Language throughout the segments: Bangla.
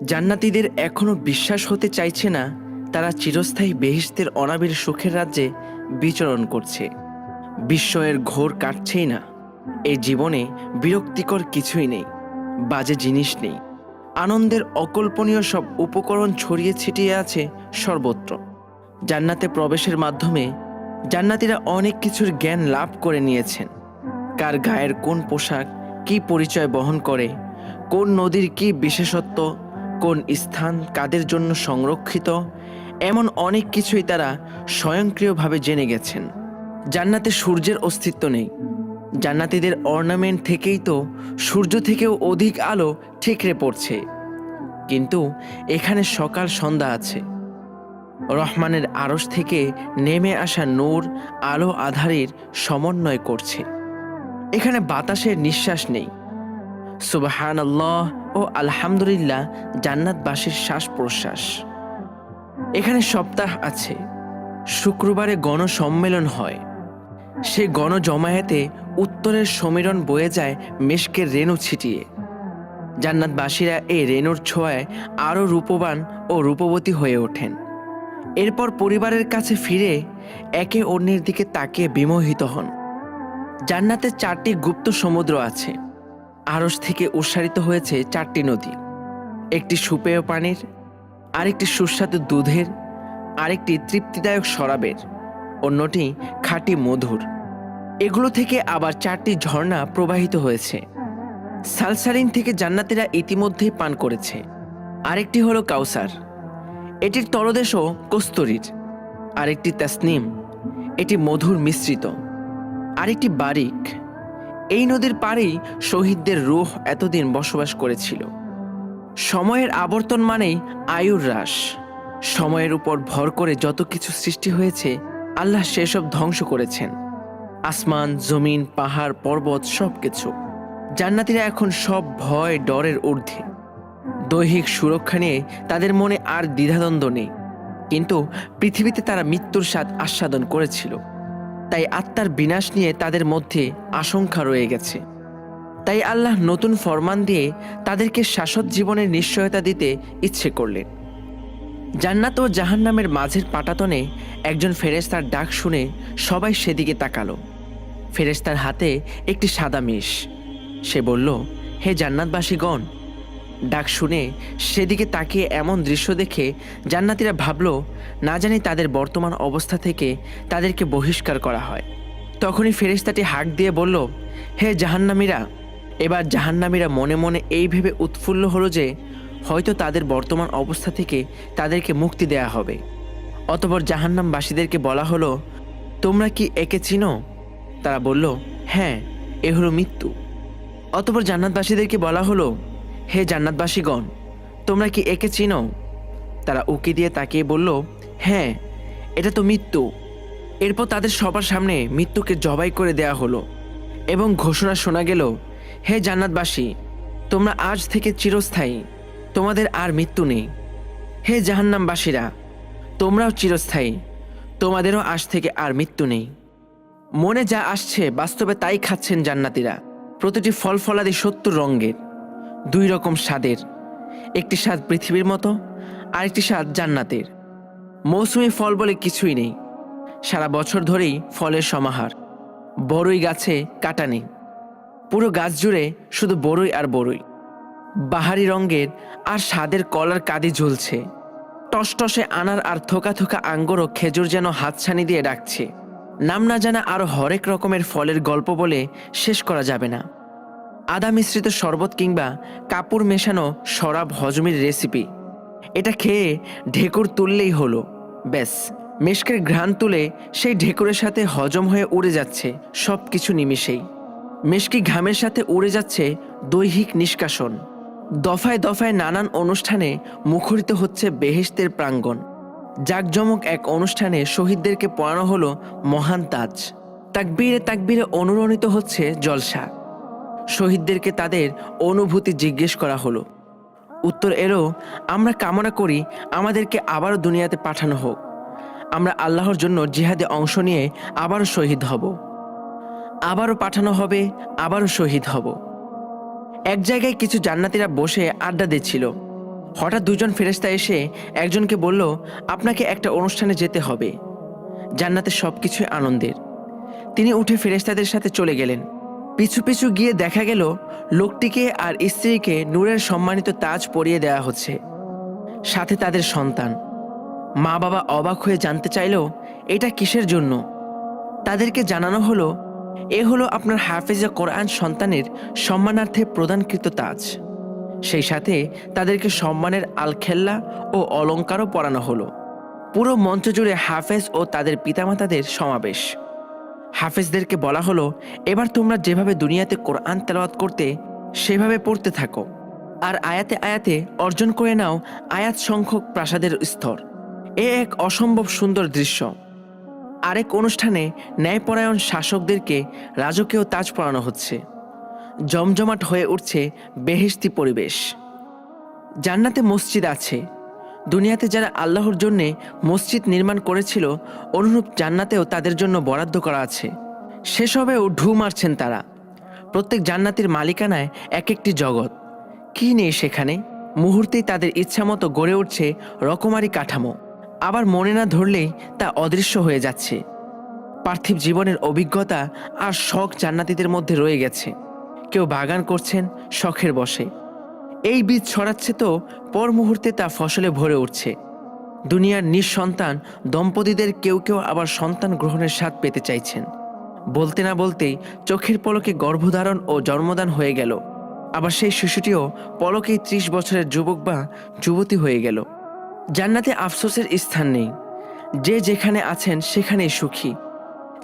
জান্নাতীদের এখনো বিশ্বাস হতে চাইছে না তারা চিরস্থায়ী বেহেশতের অনাবিল সুখের রাজ্যে বিচরণ করছে। বিস্ময়ের ঘোর কাটছেই না। এই জীবনে বিরক্তিকর কিছুই নেই, বাজে জিনিস নেই। আনন্দের অকল্পনীয় সব উপকরণ ছড়িয়ে ছিটিয়ে আছে সর্বত্র। জান্নাতে প্রবেশের মাধ্যমে জান্নাতীরা অনেক কিছুর জ্ঞান লাভ করে নিয়েছেন। কার গায়ের কোন পোশাক কী পরিচয় বহন করে, কোন নদীর কী বিশেষত্ব, কোন স্থান কাদের জন্য সংরক্ষিত, এমন অনেক কিছুই তারা স্বয়ংক্রিয়ভাবে জেনে গেছেন। জান্নাতে সূর্যের অস্তিত্ব নেই। জান্নাতীদের অর্নামেন্ট থেকেই তো সূর্য থেকেও অধিক আলো ঠিকরে পড়ছে। কিন্তু এখানে সকাল সন্ধ্যা আছে। রহমানের আরশ থেকে নেমে আসা নূর আলো আধারের সমন্বয় করছে। এখানে বাতাসের নিঃশ্বাস নেই। সুবহানাল্লাহ ও আলহামদুলিল্লাহ জান্নাতবাসীর শ্বাস প্রশ্বাস। এখানে সপ্তাহ আছে। শুক্রবারে গণসম্মেলন হয়। সে গণজমায়েতে উত্তরের সমীরণ বয়ে যায় মেশকের রেণু ছিটিয়ে। জান্নাতবাসীরা এই রেণুর ছোঁয়ায় আরও রূপবান ও রূপবতী হয়ে ওঠেন। এরপর পরিবারের কাছে ফিরে একে অন্যের দিকে তাকিয়ে বিমোহিত হন। জান্নাতে 4টি গুপ্ত সমুদ্র আছে। আরশ থেকে উৎসারিত হয়েছে 4টি নদী। একটি সুপেয় পানির, আরেকটি সুস্বাদু দুধের, আরেকটি তৃপ্তিদায়ক শরাবের, অন্যটি খাঁটি মধুর। এগুলো থেকে আবার 4টি ঝর্ণা প্রবাহিত হয়েছে। সালসারিন থেকে জান্নাতীরা ইতিমধ্যেই পান করেছে। আরেকটি হলো কাউসার, এটির তলদেশও কস্তুরীর। আরেকটি তাসনিম, এটি মধুর মিশ্রিত। আরেকটি বারিক, এই নদীর পাড়েই শহীদদের রূহ এতদিন বসবাস করেছিল। সময়ের আবর্তন মানেই আয়ুর হ্রাস। সময়ের উপর ভর করে যত কিছু সৃষ্টি হয়েছে আল্লাহ সেসব ধ্বংস করেছেন। আসমান, জমিন, পাহাড়, পর্বত, সব কিছু। জান্নাতীরা এখন সব ভয় ডরের ঊর্ধ্বে। দৈহিক সুরক্ষা নিয়ে তাদের মনে আর দ্বিধাদ্বন্দ্ব নেই। কিন্তু পৃথিবীতে তারা মৃত্যুর স্বাদ আস্বাদন করেছিল, তাই আত্মার বিনাশ নিয়ে তাদের মধ্যে আশঙ্কা রয়ে গেছে। তাই আল্লাহ নতুন ফরমান দিয়ে তাদেরকে শাশ্বত জীবনের নিশ্চয়তা দিতে ইচ্ছে করলেন। জান্নাত ও জাহান্নামের মাঝের পাটাতনে একজন ফেরেশতার ডাক শুনে সবাই সেদিকে তাকালো। ফেরেশতার হাতে একটি সাদা মেষ। সে বলল, হে জান্নাতবাসীগণ। ডাক শুনে সেদিকে তাকিয়ে এমন দৃশ্য দেখে জান্নাতীরা ভাবল, না জানি তাদের বর্তমান অবস্থা থেকে তাদেরকে বহিষ্কার করা হয়। তখনই ফেরেশতাটি হাঁক দিয়ে বলল, হে জাহান্নামীরা। এবার জাহান্নামীরা মনে মনে এই ভেবে উৎফুল্ল হলো যে হয়তো তাদের বর্তমান অবস্থা থেকে তাদেরকে মুক্তি দেয়া হবে। অতঃপর জাহান্নামবাসীদেরকে বলা হলো, তোমরা কি একে চিনো? তারা বলল, হ্যাঁ, এ হলো মৃত্যু। অতঃপর জান্নাতবাসীদেরকে বলা হলো, হে জান্নাতবাসীগণ, তোমরা কি একে চিনো? তারা উকি দিয়ে তাকিয়ে বলল, হ্যাঁ, এটা তো মৃত্যু। এরপর তাদের সবার সামনে মৃত্যুকে জবাই করে দেয়া হলো এবং ঘোষণা শোনা গেল, হে জান্নাতবাসী, তোমরা আজ থেকে চিরস্থায়ী, তোমাদের আর মৃত্যু নেই। হে জাহান্নামবাসীরা, তোমরাও চিরস্থায়ী, তোমাদেরও আজ থেকে আর মৃত্যু নেই। মনে যা আসছে বাস্তবে তাই খাচ্ছেন জান্নাতীরা। প্রতিটি ফল ফলাদি 70 রঙের, 2 রকম স্বাদের। একটি স্বাদ পৃথিবীর মতো, আরেকটি স্বাদ জান্নাতের। মৌসুমি ফল বলে কিছুই নেই। সারা বছর ধরেই ফলের সমাহার। বড়ই গাছে কাটা নেই। পুরো গাছ জুড়ে শুধু বড়ই আর বড়ই। বাহারি রঙের আর স্বাদের কলার কাঁদি ঝুলছে। টসটসে আনার আর থোকা থোকা আঙ্গুর ও খেজুর যেন হাতছানি দিয়ে ডাকছে। নাম না জানা আরও হরেক রকমের ফলের গল্প বলে শেষ করা যাবে না। আদা মিশ্রিত শরবত কিংবা কাপড় মেশানো শরাব হজমের রেসিপি। এটা খেয়ে ঢেকুর তুললেই হলো, ব্যাস। মেশকের ঘ্রাণ তুলে সেই ঢেকুরের সাথে হজম হয়ে উড়ে যাচ্ছে সব কিছু নিমিষেই। মেশকি ঘামের সাথে উড়ে যাচ্ছে দৈহিক নিষ্কাশন। দফায় দফায় নানান অনুষ্ঠানে মুখরিত হচ্ছে বেহেশতের প্রাঙ্গণ। জাঁকজমক এক অনুষ্ঠানে শহীদদেরকে পড়ানো হলো মহান তাজ। তাকবীরে তাকবীরে অনুরণিত হচ্ছে জলসা। শহীদদেরকে তাদের অনুভূতি জিজ্ঞেস করা হলো। উত্তর এলো, আমরা কামনা করি আমাদেরকে আবারও দুনিয়াতে পাঠানো হোক। আমরা আল্লাহর জন্য জিহাদে অংশ নিয়ে আবারও শহীদ হব। আবারও পাঠানো হবে, আবারও শহীদ হব। এক জায়গায় কিছু জান্নাতীরা বসে আড্ডা দিচ্ছিল। হঠাৎ দুজন ফেরেশতা এসে একজনকে বলল, আপনাকে একটা অনুষ্ঠানে যেতে হবে, জান্নাতে সবকিছুই আনন্দের। তিনি উঠে ফেরেশতাদের সাথে চলে গেলেন। পিছু পিছু গিয়ে দেখা গেল লোকটিকে আর স্ত্রীকে নূরের সম্মানিত তাজ পরিয়ে দেওয়া হচ্ছে, সাথে তাদের সন্তান। মা বাবা অবাক হয়ে জানতে চাইল এটা কিসের জন্য। তাদেরকে জানানো হলো, এ হলো আপনার হাফেজে কোরআন সন্তানের সম্মানার্থে প্রদানকৃত তাজ। সেই সাথে তাদেরকে সম্মানের আলখেল্লা ও অলঙ্কারও পরানো হলো। পুরো মঞ্চ জুড়ে হাফেজ ও তাদের পিতামাতাদের সমাবেশ। হাফেজদেরকে বলা হলো, এবার তোমরা যেভাবে দুনিয়াতে কোরআন তেলাওয়াত করতে সেভাবে পড়তে থাকো, আর আয়াতে আয়াতে অর্জন করে নাও আয়াত সংখ্যক প্রাসাদের স্তর। এ এক অসম্ভব সুন্দর দৃশ্য। আরেক অনুষ্ঠানে ন্যায়পরায়ণ শাসকদেরকে রাজকীয় তাজ পরানো হচ্ছে। জমজমাট হয়ে উঠছে বেহেশতি পরিবেশ। জান্নাতে মসজিদ আছে। দুনিয়াতে যারা আল্লাহর জন্যে মসজিদ নির্মাণ করেছিল, অনুরূপ জান্নাতেও তাদের জন্য বরাদ্দ করা আছে। সেসবেও ঢু মারছেন তারা। প্রত্যেক জান্নাতের মালিকানায় এক একটি জগৎ। কি নেই সেখানে? মুহূর্তেই তাদের ইচ্ছামতো গড়ে উঠছে রকমারি কাঠামো। আবার মনে না ধরলেই তা অদৃশ্য হয়ে যাচ্ছে। পার্থিব জীবনের অভিজ্ঞতা আর শখ জান্নাতীদের মধ্যে রয়ে গেছে। কেউ বাগান করছেন শখের বশে। এই বীজ ছড়াচ্ছে তো পর মুহূর্তে তা ফসলে ভরে উঠছে। দুনিয়ার নিঃসন্তান দম্পতিদের কেউ কেউ আবার সন্তান গ্রহণের স্বাদ পেতে চাইছেন। বলতে না বলতেই চোখের পলকে গর্ভধারণ ও জন্মদান হয়ে গেল। আবার সেই শিশুটিও পলকেই 30 বছরের যুবক বা যুবতী হয়ে গেল। জান্নাতে আফসোসের স্থান নেই। যে যেখানে আছেন সেখানেই সুখী।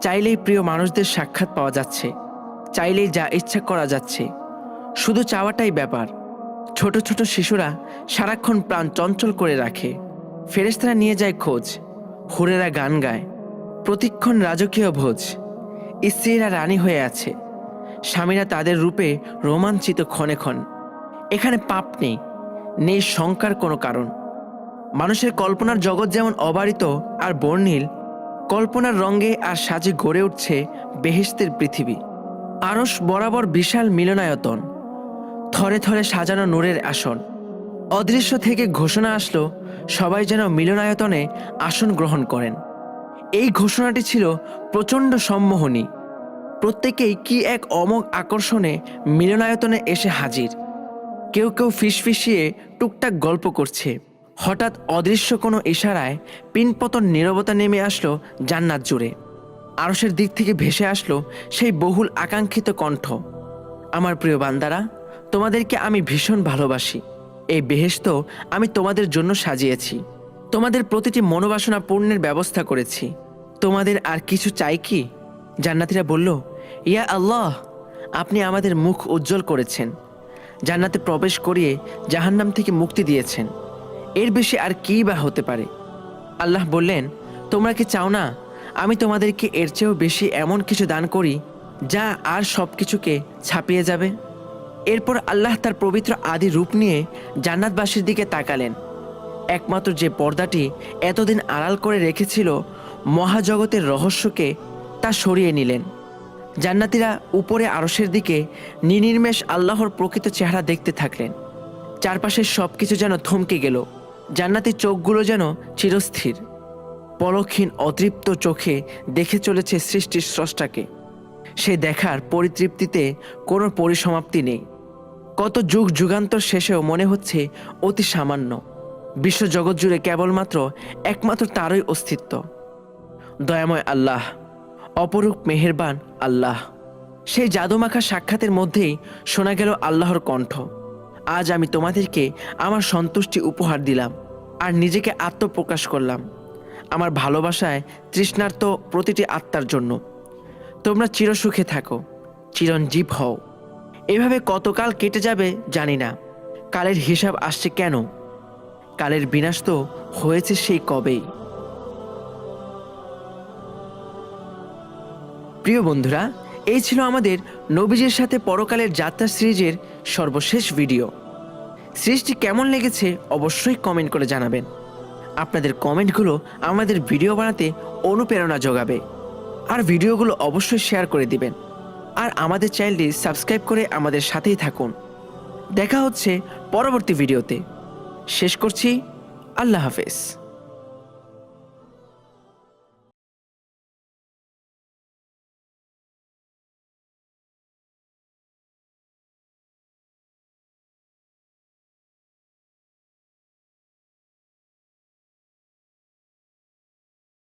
চাইলেই প্রিয় মানুষদের সাক্ষাৎ পাওয়া যাচ্ছে, চাইলেই যা ইচ্ছা করা যাচ্ছে। শুধু চাওয়াটাই ব্যাপার। ছোট ছোট শিশুরা সারাক্ষণ প্রাণ চঞ্চল করে রাখে। ফেরেশতারা নিয়ে যায় খোঁজ। হুরেরা গান গায়। প্রতিক্ষণ রাজকীয় ভোজ। স্ত্রীরা রানী হয়ে আছে। স্বামীরা তাদের রূপে রোমাঞ্চিত ক্ষণে ক্ষণ। এখানে পাপ নেই, নেই শঙ্কার কোনো কারণ। মানুষের কল্পনার জগৎ যেমন অবারিত আর বর্ণিল, কল্পনার রঙে আর সাজে গড়ে উঠছে বেহেশতের পৃথিবী। আরশ বরাবর বিশাল মিলনায়তন, থরে থরে সাজানো নূরের আসন। অদৃশ্য থেকে ঘোষণা আসলো, সবাই যেন মিলনায়তনে আসন গ্রহণ করেন। এই ঘোষণাটি ছিল প্রচণ্ড সম্মোহনী। প্রত্যেকেই কি এক অমোঘ আকর্ষণে মিলনায়তনে এসে হাজির। কেউ কেউ ফিসফিসিয়ে টুকটাক গল্প করছে। হঠাৎ অদৃশ্য কোনো ইশারায় পিনপতন নীরবতা নেমে আসলো জান্নাত জুড়ে। আরশের দিক থেকে ভেসে আসলো সেই বহুল আকাঙ্ক্ষিত কণ্ঠ, আমার প্রিয় বান্দারা, তোমাদেরকে আমি ভীষণ ভালোবাসি। এই বেহেশত আমি তোমাদের জন্য সাজিয়েছি। তোমাদের প্রতিটি মনোবাসনা পূর্ণের ব্যবস্থা করেছি। তোমাদের আর কিছু চাই কি? জান্নাতীরা বলল, ইয়া আল্লাহ, আপনি আমাদের মুখ উজ্জ্বল করেছেন, জান্নাতে প্রবেশ করিয়ে জাহান্নাম থেকে মুক্তি দিয়েছেন। এর বেশি আর কী বা হতে পারে? আল্লাহ বললেন, তোমরা কি চাও না আমি তোমাদেরকে এর চেয়েও বেশি এমন কিছু দান করি যা আর সব কিছুকে ছাপিয়ে যাবে? এরপর আল্লাহ তার পবিত্র আদি রূপ নিয়ে জান্নাতবাসীর দিকে তাকালেন। একমাত্র যে পর্দাটি এতদিন আড়াল করে রেখেছিল মহাজগতের রহস্যকে, তা সরিয়ে নিলেন। জান্নাতীরা উপরে আরশের দিকে নির্নিমেষ আল্লাহর প্রকৃত চেহারা দেখতে থাকলেন। চারপাশের সব কিছু যেন থমকে গেল। জান্নাতের চোখগুলো যেন চিরস্থির, পলকহীন অতৃপ্ত চোখে দেখে চলেছে সৃষ্টির স্রষ্টাকে। সে দেখার পরিতৃপ্তিতে কোনো পরিসমাপ্তি নেই। কত যুগ যুগান্তর শেষেও মনে হচ্ছে অতি সামান্য। বিশ্বজগৎ জুড়ে কেবলমাত্র একমাত্র তারই অস্তিত্ব। দয়াময় আল্লাহ, অপরূপ মেহেরবান আল্লাহ। সেই জাদুমাখা সাক্ষাতের মধ্যেই শোনা গেল আল্লাহর কণ্ঠ, আজ আমি তোমাদেরকে আমার সন্তুষ্টি উপহার দিলাম আর নিজেকে আত্মপ্রকাশ করলাম আমার ভালোবাসায় তৃষ্ণার্ত প্রতিটি আত্মার জন্য। তোমরা চিরসুখে থাকো, চিরঞ্জীব হও। এভাবে কতকাল কেটে যাবে জানি না। কালের হিসাব আসছে কেন? কালের বিনাশ তো হয়েছে সেই কবেই। প্রিয় বন্ধুরা, এই ছিল আমাদের নবীজির সাথে পরকালের যাত্রা সিরিজের সর্বশেষ ভিডিও। সিরিজটি কেমন লেগেছে অবশ্যই কমেন্ট করে জানাবেন। আপনাদের কমেন্টগুলো আমাদের ভিডিও বানাতে অনুপ্রেরণা যোগাবে। আর ভিডিওগুলো অবশ্যই শেয়ার করে দিবেন। আর আমাদের চ্যানেলটি সাবস্ক্রাইব করে আমাদের সাথেই থাকুন। দেখা হচ্ছে পরবর্তী ভিডিওতে। শেষ করছি। আল্লাহ হাফেজ।